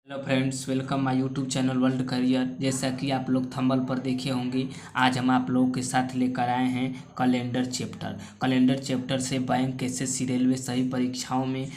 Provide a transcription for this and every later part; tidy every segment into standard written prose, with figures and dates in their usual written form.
Hello friends, welcome my YouTube channel world career. जैसा कि आप लोग थंबनेल पर देखे होंगे, आज हम आप लोगों के साथ लेकर आए हैं कैलेंडर चैप्टर से बैंक एसएससी रेलवे सभी परीक्षाओं में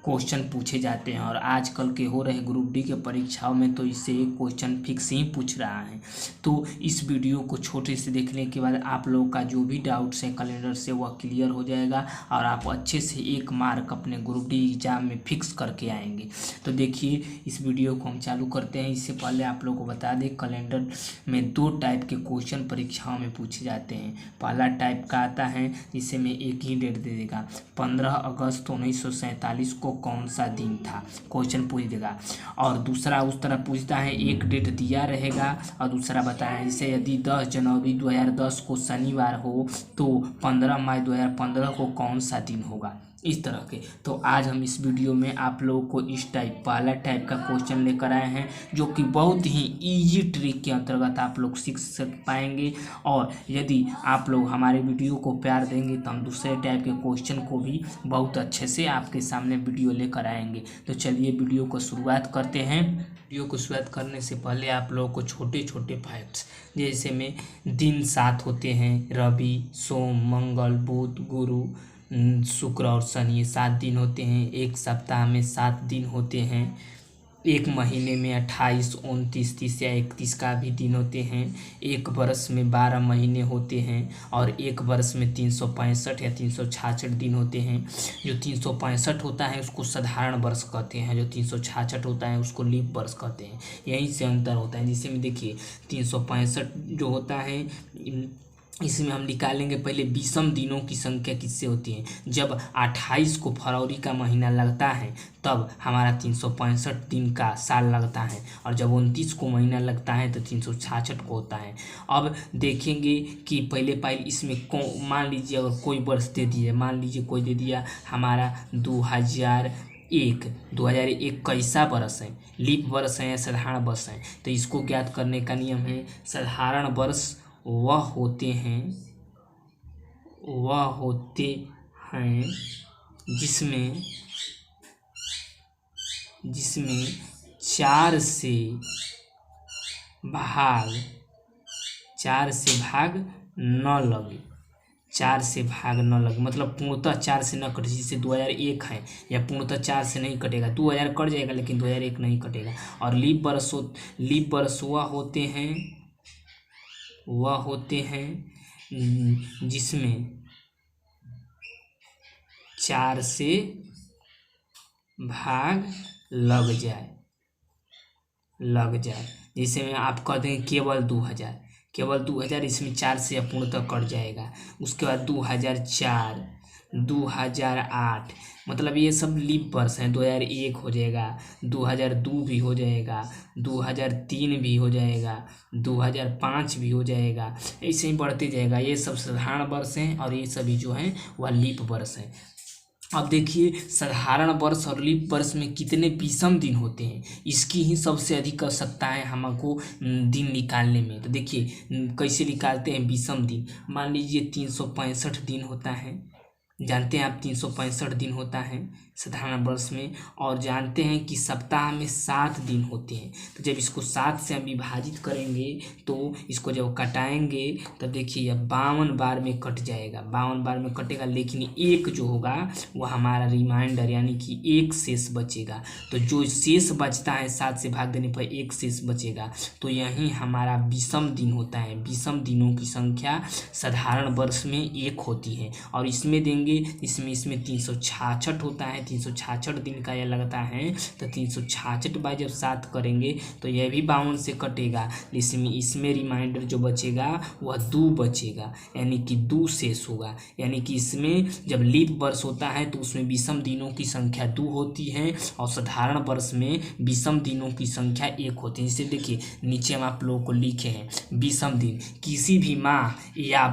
क्वेश्चन पूछे जाते हैं। और आजकल के हो रहे ग्रुप डी के परीक्षाओं में तो इससे एक क्वेश्चन फिक्स ही पूछ रहा है। तो इस वीडियो को छोटे से देखने के बाद आप लोगों का जो भी डाउट्स है कैलेंडर से वह क्लियर हो जाएगा और आप अच्छे से एक मार्क अपने ग्रुप डी एग्जाम में फिक्स करके आएंगे। तो देखिए, इस वीडियो को हम चालू करते हैं। इससे पहले आप लोगों को बता दें, कैलेंडर में दो टाइप के क्वेश्चन परीक्षाओं में पूछे जाते हैं। पहला टाइप का आता है जिसे मैं एक ही डेट दे देगा, 15 अगस्त 1947 को कौन सा दिन था, क्वेश्चन पूछ देगा। और दूसरा उस तरह पूछता है, एक डेट दिया रहेगा और दूसरा बताया। जैसे यदि 10 जनवरी 2010 को शनिवार हो तो 15 मई 2015 को कौन सा दिन होगा, इस तरह के। तो आज हम इस वीडियो में आप लोगों को इस पहला टाइप का क्वेश्चन लेकर आए हैं, जो कि बहुत ही इजी ट्रिक के अंतर्गत आप लोग सीख पाएंगे। और यदि आप लोग हमारे वीडियो को प्यार देंगे तो हम दूसरे टाइप के क्वेश्चन को भी बहुत अच्छे से आपके सामने वीडियो लेकर आएंगे। तो चलिए वीडियो को शुरुआत करते हैं। वीडियो को शुरुआत करने से पहले आप लोगों को छोटे छोटे फैक्ट्स, जैसे में दिन 7 होते हैं, रवि, सोम, मंगल, बुध, गुरु, शुक्र और शनि, ये 7 दिन होते हैं। एक सप्ताह में 7 दिन होते हैं। एक महीने में 28, 29, 30 या 31 का भी दिन होते हैं। एक वर्ष में 12 महीने होते हैं और एक वर्ष में 365 या 366 दिन होते हैं। जो 365 होता है उसको साधारण वर्ष कहते हैं, जो 366 होता है उसको लीप वर्ष कहते हैं। यहीं से अंतर होता है। जिससे में देखिए, 365 जो होता है इसमें हम निकालेंगे पहले विषम दिनों की संख्या किससे होती है। जब 28 को फरवरी का महीना लगता है तब हमारा 365 दिन का साल लगता है, और जब 29 को महीना लगता है तो 366 को होता है। अब देखेंगे कि पहले इसमें मान लीजिए अगर कोई वर्ष दे दिए, मान लीजिए कोई दे दिया हमारा 2001 कैसा वर्ष है, लीप वर्ष है या साधारण वर्ष है। तो इसको ज्ञात करने का नियम है, साधारण वर्ष वह होते हैं जिसमें 4 से भाग न लगे, 4 से भाग न लगे, मतलब पूर्णतः 4 से न कटे। जैसे 2001 है, या पूर्णतः 4 से नहीं कटेगा, 2000 कट जाएगा लेकिन 2001 नहीं कटेगा। और लीप वर्ष वह होते हैं जिसमें 4 से भाग लग जाए। जैसे में आप कहते हैं केवल 2000, इसमें 4 से पूर्णतः कट जाएगा। उसके बाद 2004, 2008, मतलब ये सब लीप वर्ष हैं। 2001 हो जाएगा, 2002 भी हो जाएगा, 2003 भी हो जाएगा, 2005 भी हो जाएगा, ऐसे ही बढ़ते जाएगा। ये सब साधारण वर्ष हैं और ये सभी जो हैं वह लीप वर्ष हैं। अब देखिए, साधारण वर्ष और लीप वर्ष में कितने विषम दिन होते हैं, इसकी ही सबसे अधिक आवश्यकता है हमको दिन निकालने में। तो देखिए कैसे निकालते हैं विषम दिन। मान लीजिए 365 दिन होता है, जानते हैं आप 365 दिन होता है साधारण वर्ष में, और जानते हैं कि सप्ताह में 7 दिन होते हैं। तो जब इसको 7 से हम विभाजित करेंगे तो इसको जब कटाएंगे तो देखिए अब 52 बार में कट जाएगा, 52 बार में कटेगा। लेकिन एक जो होगा वह हमारा रिमाइंडर, यानी कि एक शेष बचेगा। तो जो शेष बचता है 7 से भाग देने पर एक शेष बचेगा, तो यही हमारा विषम दिन होता है। विषम दिनों की संख्या साधारण वर्ष में 1 होती है। और इसमें देंगे, इसमें 366 होता है, 366 दिन का यह लगता है। तो 366 बाय जब 7 करेंगे तो यह भी 52 से कटेगा। इसमें रिमाइंडर जो बचेगा वह 2 बचेगा, यानी कि 2 शेष होगा। यानी कि इसमें जब लीप वर्ष होता है तो उसमें विषम दिनों की संख्या 2 होती है और साधारण वर्ष में विषम दिनों की संख्या 1 होती है। इसे देखिए, नीचे हम आप लोगों को लिखे हैं विषम दिन, किसी भी माह या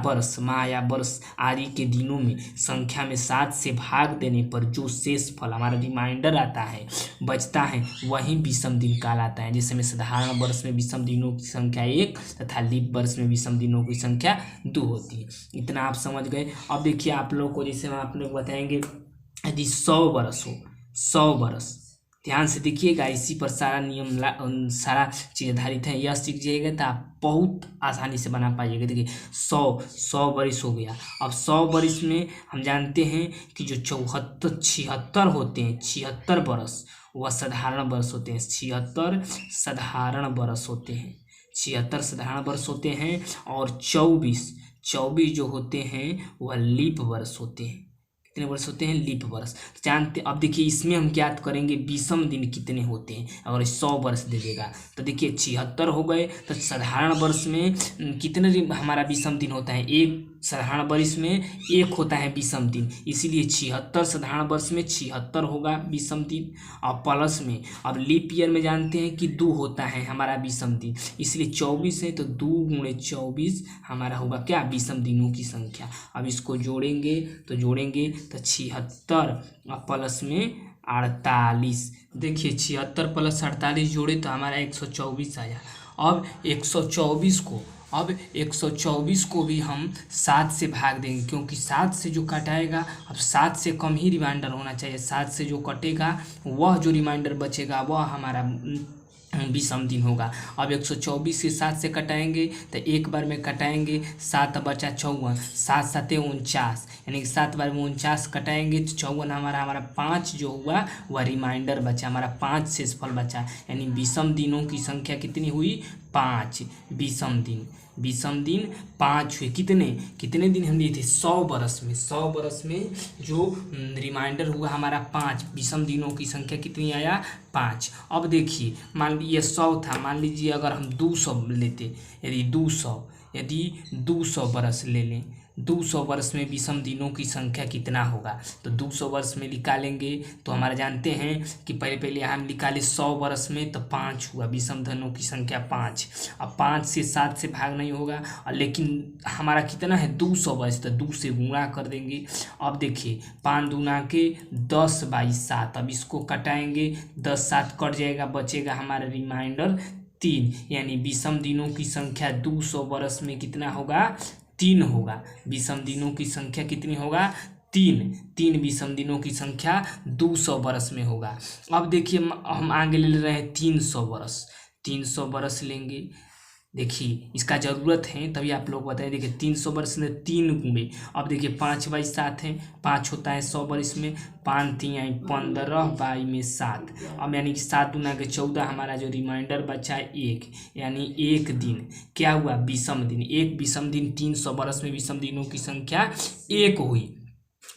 वर्ष आदि के दिनों में संख्या में 7 से भाग देने पर जो शेष फल हमारा रिमाइंडर आता है, बचता है, वही विषम दिन कहलाता है। जैसे में साधारण वर्ष में विषम दिनों की संख्या 1 तथा लीप वर्ष में विषम दिनों की संख्या 2 होती है। इतना आप समझ गए। अब देखिए आप लोग को, जैसे हम आप लोग बताएंगे, यदि 100 वर्ष हो, 100 वर्ष, ध्यान से देखिएगा, इसी पर सारा नियम सारा चीज आधारित है। यह सीख जाइएगा तो आप बहुत आसानी से बना पाइएगा। देखिए 100 बरिस हो गया। अब 100 बरिस में हम जानते हैं कि जो 76 होते हैं, 76 बरस वह साधारण बरस होते हैं। 76 साधारण बरस होते हैं, 76 साधारण बरस होते हैं। और 24 जो होते हैं वह लीप वर्ष होते हैं। कितने वर्ष होते हैं? लीप वर्ष। तो जानते, अब देखिए इसमें हम ज्ञात करेंगे विषम दिन कितने होते हैं। अगर 100 वर्ष दे देगा तो देखिए 76 हो गए, तो साधारण वर्ष में कितने हमारा विषम दिन होता है? एक साधारण वर्ष में एक होता है विषम दिन, इसीलिए 76 साधारण वर्ष में 76 होगा विषम दिन। और प्लस में अब लीप ईयर में जानते हैं कि 2 होता है हमारा विषम दिन, इसलिए 24 है तो 2 गुणे 24 हमारा होगा क्या? विषम दिनों की संख्या। अब इसको जोड़ेंगे तो 76 और प्लस में 48। देखिए 76 प्लस 48 जोड़े तो हमारा 124 आया। अब 124 को भी हम 7 से भाग देंगे, क्योंकि 7 से जो कटाएगा, अब 7 से कम ही रिमाइंडर होना चाहिए। 7 से जो कटेगा वह जो रिमाइंडर बचेगा वह हमारा विषम दिन होगा। अब 124 से 7 से कटाएंगे तो एक बार में कटाएंगे, 7 बचा 54, 7 7 49, यानी कि 7 बार में 49 कटाएंगे तो 54 हमारा 5 जो हुआ वह रिमाइंडर बचा, हमारा 5 शेषफल बचा। यानी विषम दिनों की संख्या कितनी हुई? 5। विषम दिन 5 हुए। कितने दिन हम दिए थे? 100 बरस में जो रिमाइंडर हुआ हमारा 5, विषम दिनों की संख्या कितनी आया? 5। अब देखिए मान लीजिए 100 था, मान लीजिए अगर हम 200 लेते, यदि 200 बरस ले लें, 200 वर्ष में विषम दिनों की संख्या कितना होगा? तो 200 वर्ष में निकालेंगे तो हमारा जानते हैं कि पहले हम निकाले 100 वर्ष में तो 5 हुआ, विषम दिनों की संख्या 5। अब 5 से 7 से भाग नहीं होगा, लेकिन हमारा कितना है? 200 वर्ष, तो 2 से गुणा कर देंगे। अब देखिए 5 दूना के 10/7। अब इसको कटाएंगे, 10 7 कट जाएगा, बचेगा हमारा रिमाइंडर 3। यानी विषम दिनों की संख्या 200 वर्ष में कितना होगा? 3 होगा। विषम दिनों की संख्या कितनी होगा? 3 विषम दिनों की संख्या 200 वर्ष में होगा। अब देखिए हम आगे ले रहे हैं 300 वर्ष लेंगे। देखिए इसका ज़रूरत है तभी आप लोग बताएं। देखिए 300 वर्ष में 3 गुणे, अब देखिए 5/7 है, 5 होता है 100 वर्ष में, 5 3 15 में 7। अब यानी कि 7 दूना के 14 हमारा जो रिमाइंडर बचा है 1, यानी 1 दिन क्या हुआ? विषम दिन। एक विषम दिन 300 वर्ष में विषम दिनों की संख्या 1 हुई।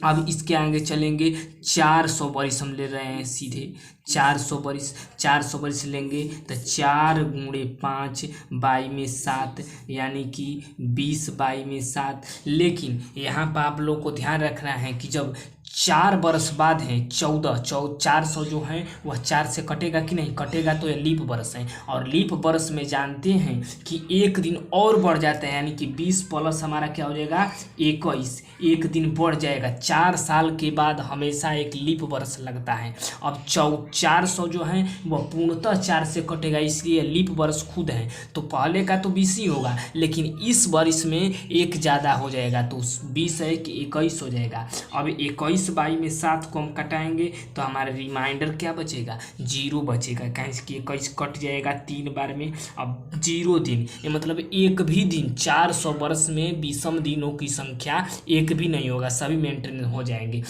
अब इसके आगे चलेंगे, 400 वर्ष हम ले रहे हैं सीधे। 400 वर्ष लेंगे तो 4 गुणे 5 में 7, यानी कि 20 में 7। लेकिन यहाँ पर आप लोग को ध्यान रखना है कि जब 4 वर्ष बाद है 400 जो है वह 4 से कटेगा कि नहीं कटेगा, तो यह लीप वर्ष है। और लीप वर्ष में जानते हैं कि एक दिन और बढ़ जाता है, यानी कि 20 प्लस हमारा क्या हो जाएगा? 21, एक दिन बढ़ जाएगा। 4 साल के बाद हमेशा एक लीप वर्ष लगता है। अब 400 जो है वह पूर्णतः 4 से कटेगा, इसलिए लीप वर्ष खुद है। तो पहले का तो 20 ही होगा, लेकिन इस वर्ष में एक ज़्यादा हो जाएगा, तो 20 है कि 21 हो जाएगा। अब 21 में 7 को हम कटाएंगे तो हमारा रिमाइंडर क्या बचेगा? 0 बचेगा, कहीं कि 21 कट जाएगा 3 बार में। अब 0 दिन, ये मतलब एक भी दिन 400 वर्ष में विषम दिनों की संख्या एक भी नहीं होगा, सभी मेंटेन हो जाएंगे।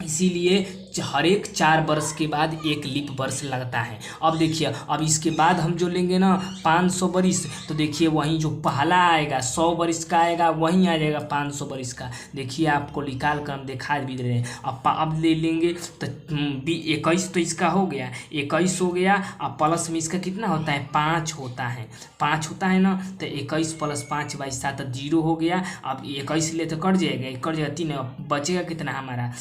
इसीलिए हर एक 4 वर्ष के बाद एक लीप वर्ष लगता है। अब देखिए अब इसके बाद हम जो लेंगे ना 500 वर्ष, तो देखिए वहीं जो पहला आएगा 100 वर्ष का आएगा वहीं आ जाएगा 500 वर्ष का। देखिए आपको निकाल कर हम दिखा भी दे रहे हैं। अब ले लेंगे तो 21 तो इसका हो गया, 21 हो गया। अब प्लस में इसका कितना होता है? 5 होता है, 5 होता है ना, तो 21 प्लस 5/7 0 हो गया। अब 21 ले तो कट जाएगा 3, अब बचेगा कितना हमारा?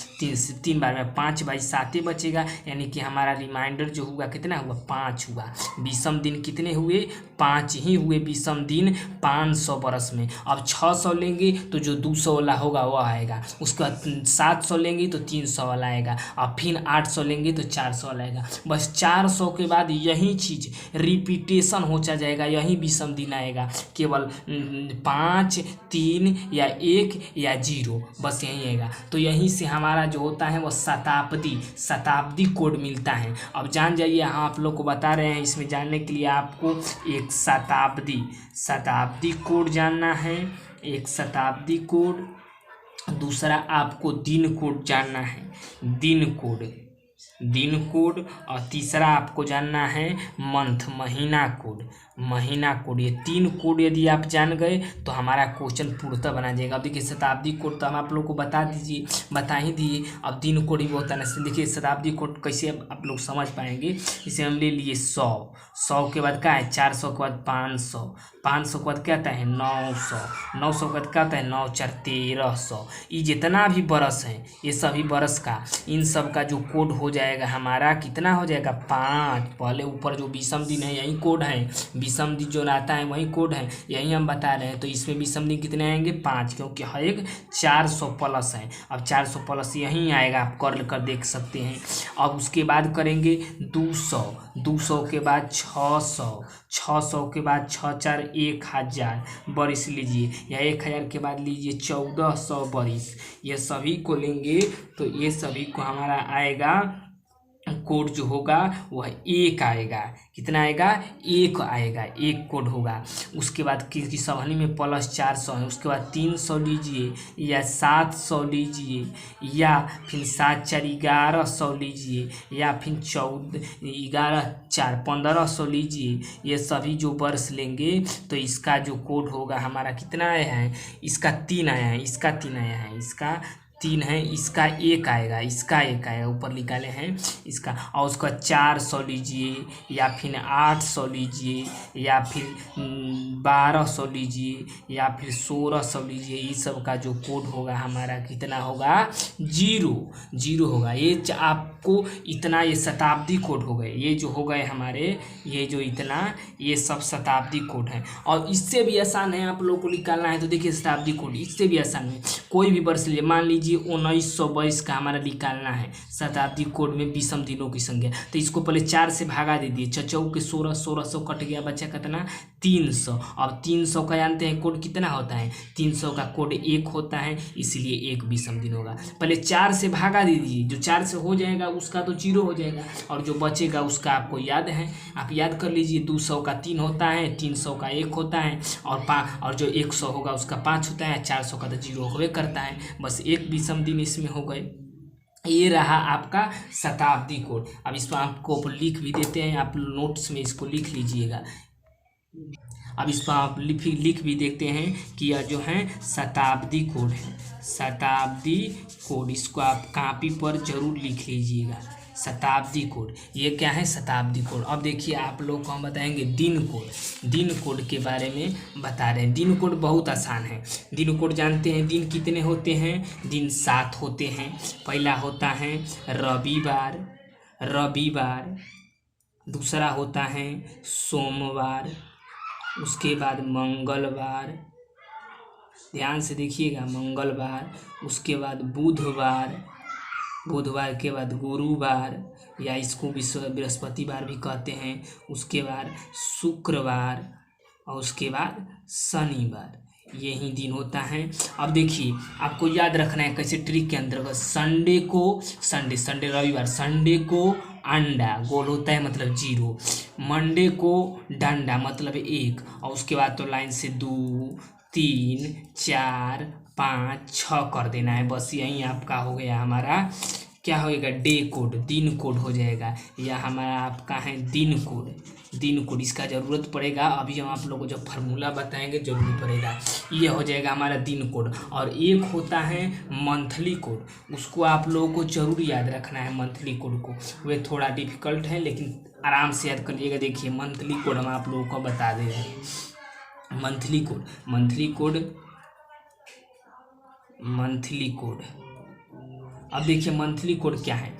3 बार में 5/7 बचेगा, यानी कि हमारा रिमाइंडर जो हुआ कितना हुआ? 5 हुआ। विषम दिन कितने हुए? 5 ही हुए विषम दिन 500 वर्ष में। अब 600 लेंगे तो जो 200 वाला होगा वह आएगा, उसका 700 लेंगे तो 300 वाला आएगा, अब फिर 800 लेंगे तो 400 वाला आएगा। बस 400 के बाद यही चीज़ रिपीटेशन होता जाएगा, यही विषम दिन आएगा, केवल 5 3 या 1 या 0 बस यही आएगा। तो यहीं से हमारा जो होता है वह शताब्दी शताब्दी कोड मिलता है। अब जान जाइए, हाँ आप लोग को बता रहे हैं, इसमें जानने के लिए आपको एक शताब्दी कोड जानना है, एक शताब्दी कोड। दूसरा आपको दिन कोड जानना है, दिन कोड। और तीसरा आपको जानना है मंथ, महीना कोड। ये 3 कोड यदि आप जान गए तो हमारा क्वेश्चन पूर्णतः बना जाएगा। अब देखिए शताब्दी कोड तो हम आप लोग को बता ही दिए। अब दिन कोड भी बहुत आना है। देखिए शताब्दी कोड कैसे आप लोग समझ पाएंगे। इसे हम ले लिए 100 के बाद क्या है 400 के बाद 500 के बाद क्या आता है 900 के बाद क्या आता है 9 4 1300। ये जितना भी बरस है, ये सभी बरस का, इन सब का जो कोड हो जाएगा हमारा कितना हो जाएगा 5। पहले ऊपर जो विषम दिन है यही कोड है, विषम दिन जो आता है वही कोड है, यही हम बता रहे हैं। तो इसमें विषम दिन कितने आएंगे 5, क्योंकि हर एक 400 प्लस है। अब 400 प्लस यहीं आएगा, आप कर देख सकते हैं। अब उसके बाद करेंगे 200 के बाद 600 के बाद 6 4 1000 बरिस लीजिए, या 1000 के बाद लीजिए 1400 बरिस। ये सभी को लेंगे तो ये सभी को हमारा आएगा कोड जो होगा वह 1 आएगा। कितना आएगा 1 आएगा, 1 कोड होगा। उसके बाद की सभनी में प्लस 400 है, उसके बाद 300 लीजिए या 700 लीजिए, या फिर 7 4 1100 लीजिए, या फिर 11 4 1500 लीजिए। ये सभी जो वर्ष लेंगे तो इसका जो कोड होगा हमारा कितना आया है, इसका 3 आया है, इसका 3 आया है, इसका 3 है, इसका 1 आएगा, इसका 1 आएगा, ऊपर निकाले हैं इसका। और उसका 400 लीजिए, या फिर 800 लीजिए, या फिर 1200 लीजिए, या फिर 1600 लीजिए। इस सब का जो कोड होगा हमारा कितना होगा 0 होगा। ये आपको इतना, ये शताब्दी कोड हो गए, ये जो हो गए हमारे, ये जो इतना, ये सब शताब्दी कोड है। और इससे भी आसान है आप लोगों को निकालना है तो देखिए शताब्दी कोड इससे भी आसान है। कोई भी वर्ष ले, मान लीजिए 1922 का हमारा निकालना है शताब्दी कोड में विषम दिनों की संख्या, तो इसको पहले 4 से भागा दे दिए, 4 के 16, 1600 कट गया, बचा कितना 300। अब 300 का जानते हैं कोड कितना होता है, 300 का कोड 1 होता है, इसलिए 1 विषम दिन होगा। पहले 4 से भागा दे दीजिए, जो 4 से हो जाएगा उसका तो 0 हो जाएगा, और जो बचेगा उसका आपको याद है, आप याद कर लीजिए। 200 का 3 होता है, 300 का 1 होता है, और जो 100 होगा उसका 5 होता है, 400 का तो 0 होवे करता है। बस 1 विषम दिन इसमें हो गए। ये रहा आपका शताब्दी कोड। अब इसको आपको लिख भी देते हैं, आप नोट्स में इसको लिख लीजिएगा। अब इसको आप लिख भी देते हैं कि यह जो है शताब्दी कोड है, शताब्दी कोड। इसको आप कॉपी पर जरूर लिख लीजिएगा, शताब्दी कोड। ये क्या है शताब्दी कोड। अब देखिए आप लोग को हम बताएंगे दिन कोड के बारे में बता रहे हैं। दिन कोड बहुत आसान है। दिन कोड जानते हैं, दिन कितने होते हैं, दिन 7 होते हैं। पहला होता है रविवार, दूसरा होता है सोमवार, उसके बाद मंगलवार, ध्यान से देखिएगा, मंगलवार, उसके बाद बुधवार के बाद गुरुवार, या इसको बृहस्पतिवार भी कहते हैं, उसके बाद शुक्रवार, और उसके बाद शनिवार। यही दिन होता है। अब देखिए आपको याद रखना है कैसे, ट्रिक के अंतर्गत संडे रविवार, संडे को अंडा गोल होता है मतलब 0, मंडे को डंडा मतलब 1, और उसके बाद तो लाइन से 2 3 4 5 6 कर देना है। बस यही आपका हो गया, हमारा क्या होएगा दिन कोड हो जाएगा। यह हमारा आपका है दिन कोड। इसका ज़रूरत पड़ेगा, अभी हम आप लोगों को जब फार्मूला बताएंगे जरूरी पड़ेगा। ये हो जाएगा हमारा दिन कोड। और एक होता है मंथली कोड, उसको आप लोगों को जरूर याद रखना है। मंथली कोड को वह थोड़ा डिफिकल्ट है, लेकिन आराम से याद करिएगा। देखिए मंथली कोड हम आप लोगों को बता दे रहे हैं। मंथली कोड अब देखिए मंथली कोड क्या है।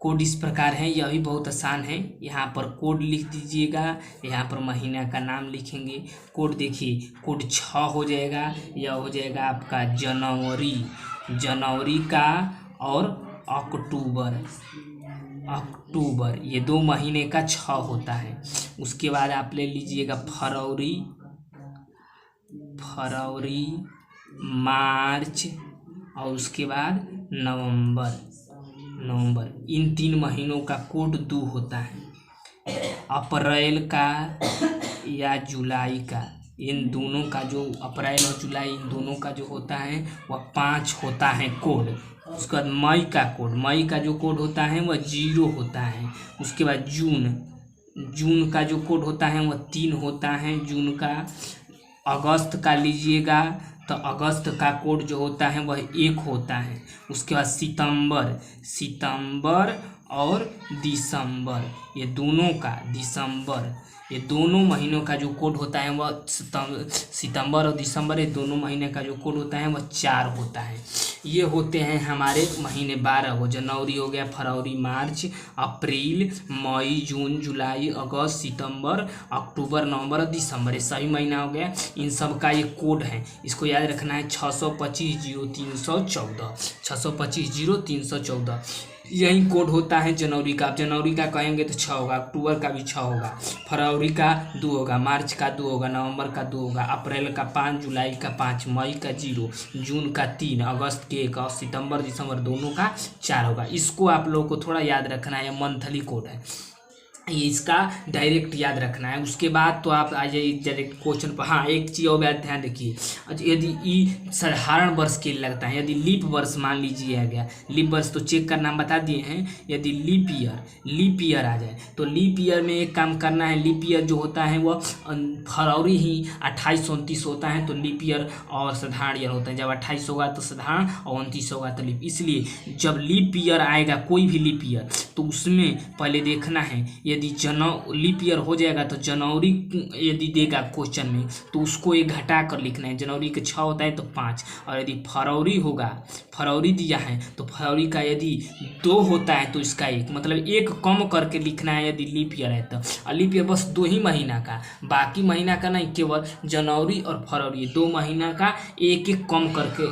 कोड इस प्रकार है, यह भी बहुत आसान है। यहाँ पर कोड लिख दीजिएगा, यहाँ पर महीना का नाम लिखेंगे। कोड देखिए, कोड 6 हो जाएगा। यह हो जाएगा आपका जनवरी का, और अक्टूबर, ये 2 महीने का 6 होता है। उसके बाद आप ले लीजिएगा फरवरी, मार्च, और उसके बाद नवंबर। नवंबर, इन 3 महीनों का कोड 2 होता है। अप्रैल का या जुलाई का, इन दोनों का जो अप्रैल और जुलाई इन दोनों का जो होता है वह 5 होता है कोड। उसके बाद मई का कोड, मई का जो कोड होता है वह 0 होता है। उसके बाद जून का जो कोड होता है वह 3 होता है जून का। अगस्त का लीजिएगा तो अगस्त का कोड जो होता है वह 1 होता है। उसके बाद सितंबर और दिसंबर, ये दोनों महीनों का जो कोड होता है वह सितंबर और दिसंबर, ये दोनों महीने का जो कोड होता है वह 4 होता है। ये होते हैं हमारे महीने 12 हो। जनवरी हो गया, फरवरी, मार्च, अप्रैल, मई, जून, जुलाई, अगस्त, सितंबर, अक्टूबर, नवंबर और दिसंबर, ये सभी महीना हो गया। इन सब का ये कोड है, इसको याद रखना है 625-0314, 625-0314 यही कोड होता है जनवरी का। आप जनवरी का कहेंगे तो 6 होगा, अक्टूबर का भी 6 होगा, फरवरी का 2 होगा, मार्च का 2 होगा, नवंबर का 2 होगा, अप्रैल का 5, जुलाई का 5, मई का 0, जून का 3, अगस्त के 1 और सितंबर दिसंबर दोनों का 4 होगा। इसको आप लोगों को थोड़ा याद रखना है, मंथली कोड है, ये इसका डायरेक्ट याद रखना है। उसके बाद तो आप आ जाइए डायरेक्ट क्वेश्चन पर। हाँ, एक चीज़ और ध्यान रखिए, यदि ई साधारण वर्ष के लिए लगता है, यदि लीप वर्ष मान लीजिए आ गया, लीप वर्ष तो चेक करना हम बता दिए हैं। यदि लीप ईयर आ जाए तो लीप ईयर में एक काम करना है, लीप ईयर जो होता है वह फरवरी ही 28-29 होता है, तो लीप ईयर और साधारण ईयर होता है। जब 28 होगा तो साधारण और 29 होगा तो लीप। इसलिए जब लीप ईयर आएगा, कोई भी लीप ईयर, तो उसमें पहले देखना है, यदि लीप ईयर हो जाएगा तो जनवरी यदि देगा क्वेश्चन में तो उसको एक घटा कर लिखना है। जनवरी के 6 होता है तो 5, और यदि फरवरी होगा, फरवरी दिया है तो फरवरी का यदि 2 होता है तो इसका 1, मतलब 1 कम करके लिखना है यदि लीप ईयर है तो। और लीप ईयर बस 2 ही महीना का, बाकी महीना का नहीं, केवल जनवरी और फरवरी 2 महीना का 1-1 कम करके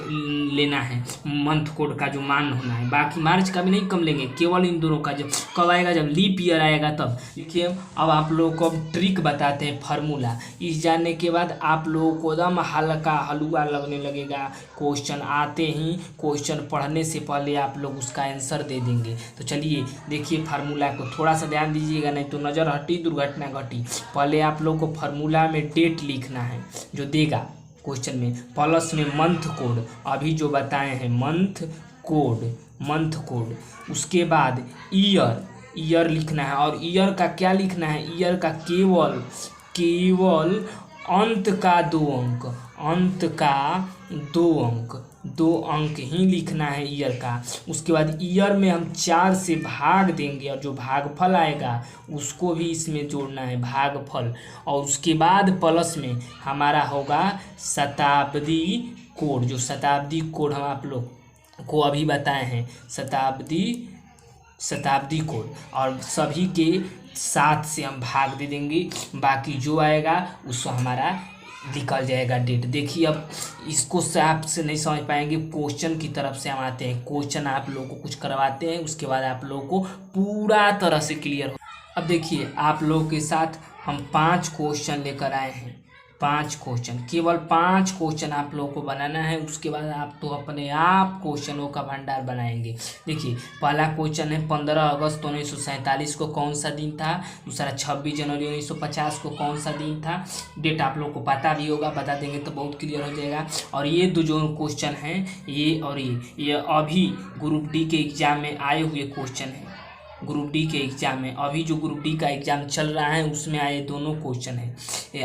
लेना है, मंथ कोड का जो मान होना है। बाकी मार्च का भी नहीं कम लेंगे, केवल इन दोनों का। जब कब आएगा, जब लीप ईयर आएगा तब। देखिए अब आप लोगों को ट्रिक बताते हैं, फार्मूला। इस जानने के बाद आप लोगों को एकदम हल्का हलवा लगने लगेगा। क्वेश्चन आते ही, क्वेश्चन पढ़ने से पहले आप लोग उसका आंसर दे देंगे। तो चलिए देखिए फार्मूला को, थोड़ा सा ध्यान दीजिएगा नहीं तो नज़र हटी दुर्घटना घटी। पहले आप लोग को फार्मूला में डेट लिखना है जो देगा क्वेश्चन में, प्लस में मंथ कोड, अभी जो बताए हैं मंथ कोड। उसके बाद ईयर लिखना है, और ईयर का क्या लिखना है, ईयर का केवल अंत का 2 अंक ही लिखना है ईयर का। उसके बाद ईयर में हम 4 से भाग देंगे, और जो भागफल आएगा उसको भी इसमें जोड़ना है, भागफल। और उसके बाद प्लस में हमारा होगा शताब्दी कोड, जो शताब्दी कोड हम आप लोग को अभी बताए हैं, शताब्दी कोड, और सभी के 7 से हम भाग दे देंगे। बाकी जो आएगा उसको हमारा निकल जाएगा डेट। देखिए अब इसको से आप से नहीं समझ पाएंगे, क्वेश्चन की तरफ से हम आते हैं। क्वेश्चन आप लोगों को कुछ करवाते हैं, उसके बाद आप लोगों को पूरा तरह से क्लियर हो। अब देखिए आप लोगों के साथ हम 5 क्वेश्चन लेकर आए हैं, 5 क्वेश्चन, केवल 5 क्वेश्चन आप लोगों को बनाना है। उसके बाद आप तो अपने आप क्वेश्चनों का भंडार बनाएंगे। देखिए पहला क्वेश्चन है 15 अगस्त 1947 को कौन सा दिन था। दूसरा 26 जनवरी 1950 को कौन सा दिन था। डेट आप लोग को पता भी होगा, बता देंगे तो बहुत क्लियर हो जाएगा। और ये 2 जो क्वेश्चन हैं, ये और ये अभी ग्रुप डी के एग्जाम में आए हुए क्वेश्चन हैं। ग्रुप डी के एग्जाम में, अभी जो ग्रुप डी का एग्जाम चल रहा है उसमें आए दोनों क्वेश्चन हैं।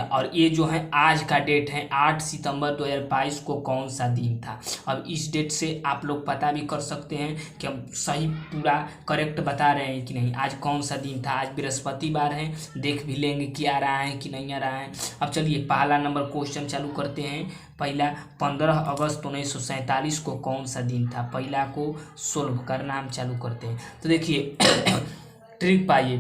और ये जो है आज का डेट है 8 सितंबर 2022 को कौन सा दिन था। अब इस डेट से आप लोग पता भी कर सकते हैं कि हम सही पूरा करेक्ट बता रहे हैं कि नहीं। आज कौन सा दिन था, आज बृहस्पतिवार है, देख भी लेंगे कि आ रहा है कि नहीं आ रहा है। अब चलिए पहला नंबर क्वेश्चन चालू करते हैं। पहला 15 अगस्त 1947 को कौन सा दिन था, पहला को सोल्व करना हम चालू करते हैं। तो देखिए ट्रिक पाइए,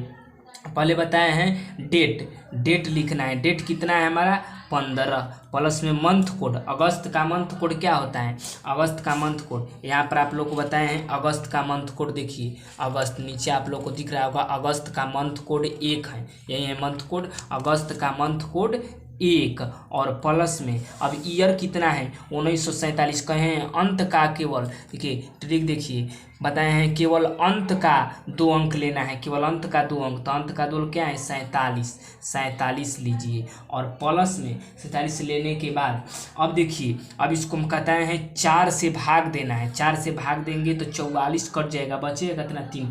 पहले बताए हैं डेट लिखना है। डेट कितना है हमारा 15, प्लस में मंथ कोड। अगस्त का मंथ कोड क्या होता है, अगस्त का मंथ कोड यहाँ पर आप लोग को बताए हैं। अगस्त का मंथ कोड देखिए, अगस्त नीचे आप लोग को दिख रहा होगा, अगस्त का मंथ कोड 1 है, यही है मंथ कोड। अगस्त का मंथ कोड 1 और प्लस में अब ईयर कितना है 1947 कहे हैं अंत का केवल देखिए ट्रिक देखिए बताए हैं केवल अंत का 2 अंक लेना है केवल अंत का 2 अंक तो अंत का 2 क्या है 47 लीजिए और प्लस में 47 लेने के बाद अब देखिए अब इसको हम कहते हैं 4 से भाग देना है 4 से भाग देंगे तो 44 कट जाएगा बचेगा कितना 3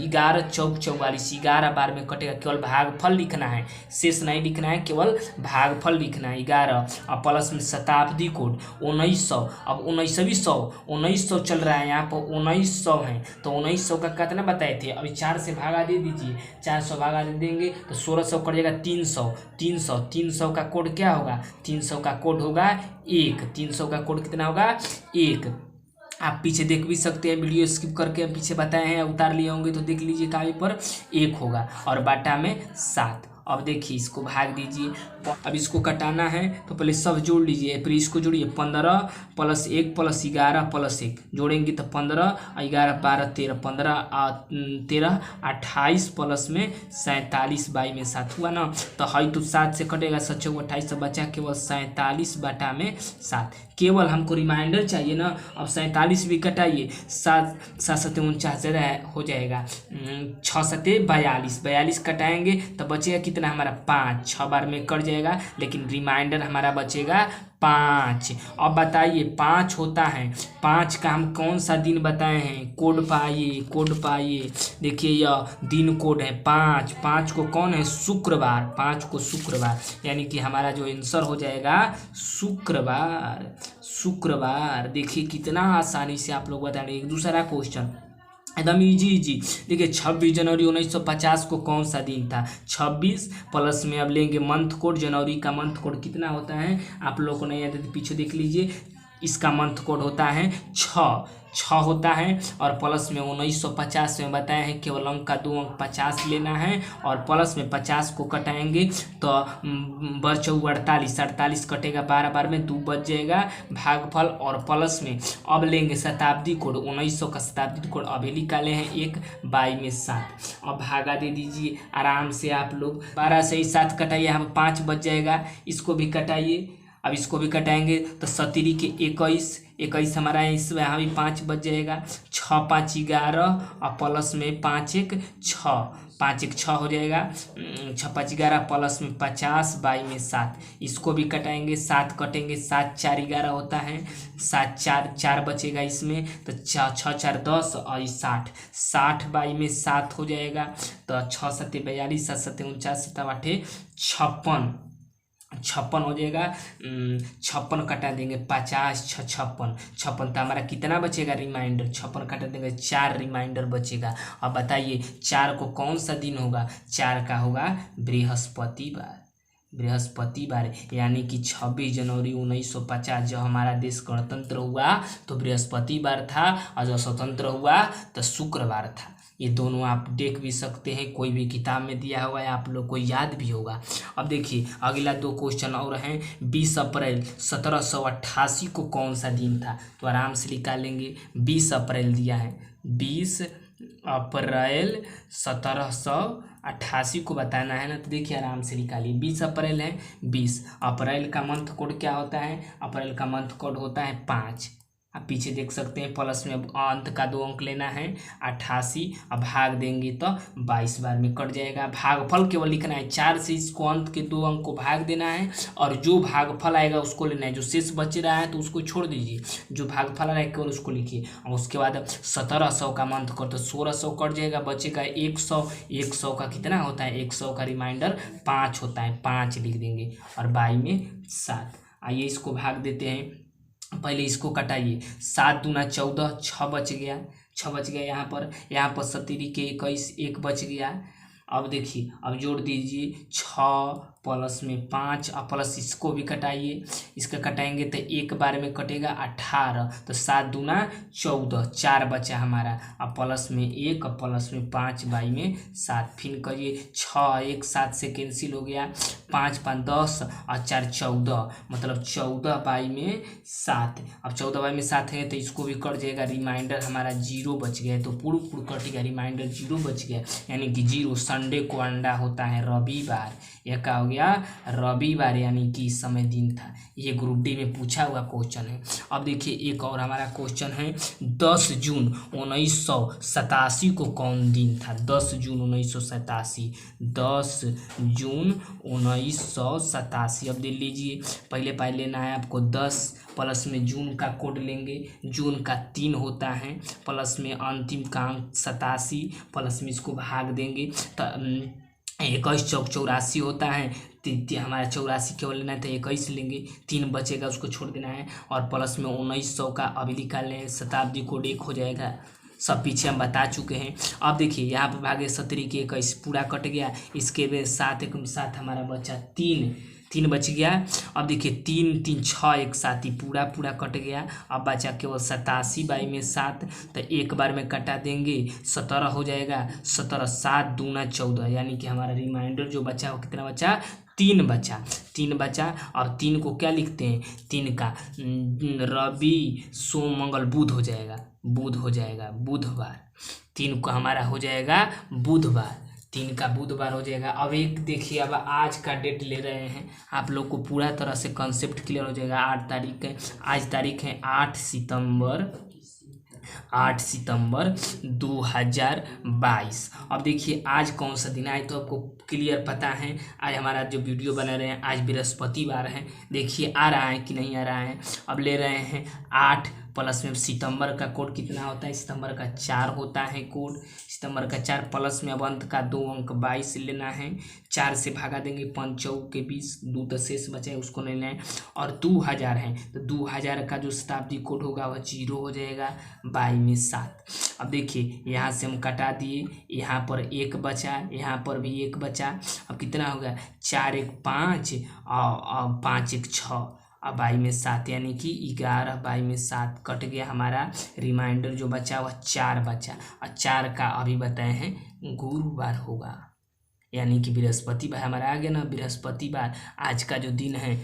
11 चौक 44 11 बार में कटेगा केवल भागफल लिखना है शेष नहीं लिखना है केवल भागफल लिखना है 11 और प्लस में शताब्दी कोड 1900 अब 1900 चल रहा है यहाँ पर 1900 है तो 1900 का कितना बताए थे अभी 4 से भागा दे दीजिए 400 भागा दे देंगे तो 1600 कट जाएगा 300 का कोड क्या होगा 300 का कोड होगा 1 300 का कोड कितना होगा 1 आप पीछे देख भी सकते हैं वीडियो स्किप करके हम पीछे बताए हैं उतार लिए होंगे तो देख लीजिए कागज पर 1 होगा और बाटा में 7 अब देखिए इसको भाग दीजिए अब इसको कटाना है तो पहले सब जोड़ लीजिए फिर इसको जोड़िए 15 प्लस 1 प्लस 11 प्लस 1 जोड़ेंगे तो 15 11 12 13 15 13 28 प्लस में 47 बाई में 7 हुआ ना तो है तो 7 से कटेगा 7 28 से बचा केवल 47 बटा में 7 केवल हमको रिमाइंडर चाहिए ना अब 47 भी कटाइए 7 7 49 हो जाएगा 6 7 42 कटाएंगे तो बचेगा कितना हमारा 5 6 बार में कट जाएगा लेकिन रिमाइंडर हमारा बचेगा 5 अब बताइए 5 होता है 5 का हम कौन सा दिन बताए हैं कोड पाइए देखिए यह दिन कोड है 5 को कौन है शुक्रवार 5 को शुक्रवार यानी कि हमारा जो आंसर हो जाएगा शुक्रवार देखिए कितना आसानी से आप लोग बता रहे हैं। एक दूसरा क्वेश्चन एकदम इजी देखिए 26 जनवरी 1950 को कौन सा दिन था 26 प्लस में अब लेंगे मंथ कोड जनवरी का मंथ कोड कितना होता है आप लोगों को नहीं आता तो पीछे देख लीजिए इसका मंथ कोड होता है 6 होता है और प्लस में 1950 में बताए हैं केवल अंक का 2 अंक 50 लेना है और प्लस में 50 को कटाएंगे तो बचो 48 कटेगा 12 बार में 2 बच जाएगा भागफल और प्लस में अब लेंगे शताब्दी कोड 1900 का शताब्दी कोड अभी निकाले हैं 1 बाई में 7 अब भागा दे दीजिए आराम से आप लोग 12 से 7 कटाइए हम 5 बच जाएगा इसको भी कटाइए अब इसको भी कटाएंगे तो 17 के 21 हमारा है इसमें यहाँ भी 5 बच जाएगा 6 5 11 और प्लस में 5 1 6 5 1 6 हो जाएगा 6 5 11 प्लस में 50 बाई में 7 इसको भी कटाएंगे 7 कटेंगे 7 4 11 होता है 7 4 बचेगा इसमें तो 6 4 10 और 60 बाई में 7 हो जाएगा तो 6 7 42 7 7 49 7 8 56 हो जाएगा 56 कटा देंगे 50 56 तो हमारा कितना बचेगा रिमाइंडर 56 कटा देंगे 4 रिमाइंडर बचेगा। अब बताइए 4 को कौन सा दिन होगा 4 का होगा बृहस्पतिवार यानी कि 26 जनवरी 1950 जब हमारा देश गणतंत्र हुआ तो बृहस्पतिवार था और जब स्वतंत्र हुआ तो शुक्रवार था। ये दोनों आप देख भी सकते हैं कोई भी किताब में दिया हुआ है आप लोग को याद भी होगा। अब देखिए अगला 2 क्वेश्चन और हैं 20 अप्रैल 1788 को कौन सा दिन था तो आराम से निकालेंगे 20 अप्रैल दिया है 20 अप्रैल 1788 को बताना है ना तो देखिए आराम से निकालिए 20 अप्रैल है 20 अप्रैल का मंथ कोड क्या होता है अप्रैल का मंथ कोड होता है 5 आप पीछे देख सकते हैं प्लस में अंत का 2 अंक लेना है 88 अब भाग देंगे तो 22 बार में कट जाएगा भागफल केवल लिखना है 4 से इसको अंत के 2 अंक को भाग देना है और जो भागफल आएगा उसको लेना है जो शेष बच रहा है तो उसको छोड़ दीजिए जो भागफल आ रहा है केवल उसको लिखिए और उसके बाद 1700 का मंथ कर तो 1600 कट जाएगा बचेगा 100 का कितना होता है 100 का रिमाइंडर 5 होता है 5 लिख देंगे और बाई में 7 आइए इसको भाग देते हैं पहले इसको कटाइए 7 दूना 14 6 बच गया यहाँ पर 17 के 21 1 बच गया। अब देखिए अब जोड़ दीजिए 6 प्लस में 5 और प्लस इसको भी कटाइए इसका कटाएंगे तो 1 बार में कटेगा 18 तो 7 दूना 14 4 बचा हमारा और प्लस में 1 और प्लस में 5 बाई में 7 फिर करिए 6 1 7 से कैंसिल हो गया 5 5 10 और 4 14 मतलब 14 बाई में 7 अब 14 बाई में 7 है तो इसको भी कट जाएगा रिमाइंडर हमारा 0 बच गया तो पूर्ण कटेगा रिमाइंडर 0 बच गया यानी कि 0 संडे को अंडा होता है रविवार यह का हो गया गया, रविवार, यानी कि इस समय दिन था। ये ग्रुप डी में पूछा हुआ क्वेश्चन है। अब देखिए एक और हमारा क्वेश्चन है, 10 जून 1987 को कौन दिन था? 10 जून 1987, 10 जून 1987। अब देख लीजिए, पहले लेना है आपको 10 प्लस में जून का कोड लेंगे, जून का 3 होता है, प्लस में अंतिम का अंक 87, प्लस में इसको भाग देंगे तो 21 चौक 84 होता है। हमारा 84 केवल लेना है तो 21 लेंगे, 3 बचेगा उसको छोड़ देना है, और प्लस में 1900 का अभी निकाल लें, शताब्दी कोड 1 हो जाएगा। सब पीछे हम बता चुके हैं। अब देखिए यहाँ पर भागे 17 के 21 पूरा कट गया, इसके साथ एक साथ हमारा बचा 3 बच गया। अब देखिए 3 3 6 एक साथ ही पूरा कट गया। अब बचा केवल 87 बाई में 7, तो एक बार में कटा देंगे 17 हो जाएगा। 17 7 दूना 14, यानी कि हमारा रिमाइंडर जो बचा वो कितना बचा? 3 बचा। और 3 को क्या लिखते हैं? 3 का रवि सोम मंगल बुध हो जाएगा, बुधवार। 3 को हमारा हो जाएगा बुधवार, 3 का बुधवार हो जाएगा। अब एक देखिए, अब आज का डेट ले रहे हैं, आप लोग को पूरा तरह से कंसेप्ट क्लियर हो जाएगा। 8 तारीख है, आज तारीख है 8 सितंबर 2022। अब देखिए आज कौन सा दिन है, तो आपको क्लियर पता है। आज हमारा जो वीडियो बना रहे हैं, आज बृहस्पतिवार है। देखिए आ रहा है कि नहीं आ रहा है। अब ले रहे हैं 8 प्लस में सितंबर का कोड कितना होता है? सितंबर का 4 होता है कोड, सितंबर का 4 प्लस में अब अंत का 2 अंक 22 लेना है। 4 से भागा देंगे 5 चौक के 20, 2 तो शेष बचे उसको लेना है। और 2000 है तो 2000 का जो शताब्दी कोड होगा वह 0 हो जाएगा, 22 में 7। अब देखिए यहाँ से हम कटा दिए, यहाँ पर 1 बचा, यहाँ पर भी 1 बचा। अब कितना होगा? 4 1 5 और 5 1 6 अब 22 में 7, यानी कि 11, 22 में 7 कट गया। हमारा रिमाइंडर जो बचा वह 4 बचा, और 4 का अभी बताए हैं गुरुवार होगा, यानी कि बृहस्पतिवार हमारा आ गया ना, बृहस्पतिवार। आज का जो दिन है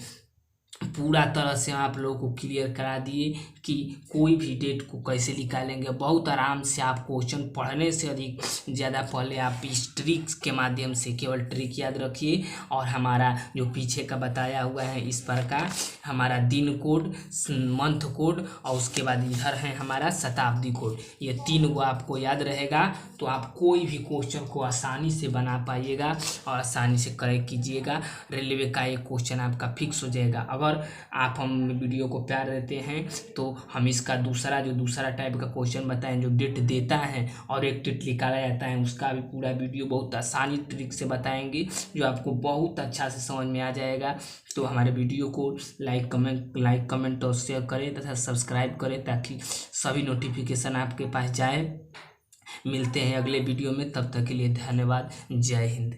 पूरा तरह से आप लोगों को क्लियर करा दिए कि कोई भी डेट को कैसे निकालेंगे। बहुत आराम से आप क्वेश्चन पढ़ने से अधिक ज़्यादा पहले आप इस ट्रिक्स के माध्यम से केवल ट्रिक याद रखिए, और हमारा जो पीछे का बताया हुआ है इस प्रकार हमारा दिन कोड, मंथ कोड, और उसके बाद इधर है हमारा शताब्दी कोड। ये 3 को आपको याद रहेगा तो आप कोई भी क्वेश्चन को आसानी से बना पाइएगा और आसानी से करेक्ट कीजिएगा। रेलवे का एक क्वेश्चन आपका फिक्स हो जाएगा। अगर आप हम वीडियो को प्यार देते हैं तो हम इसका दूसरा टाइप का क्वेश्चन बताएं जो डेट देता है और एक डेट निकाला जाता है, उसका भी पूरा वीडियो बहुत आसानी ट्रिक से बताएंगे जो आपको बहुत अच्छा से समझ में आ जाएगा। तो हमारे वीडियो को लाइक कमेंट और शेयर करें तथा सब्सक्राइब करें ताकि सभी नोटिफिकेशन आपके पास जाए। मिलते हैं अगले वीडियो में, तब तक के लिए धन्यवाद। जय हिंद।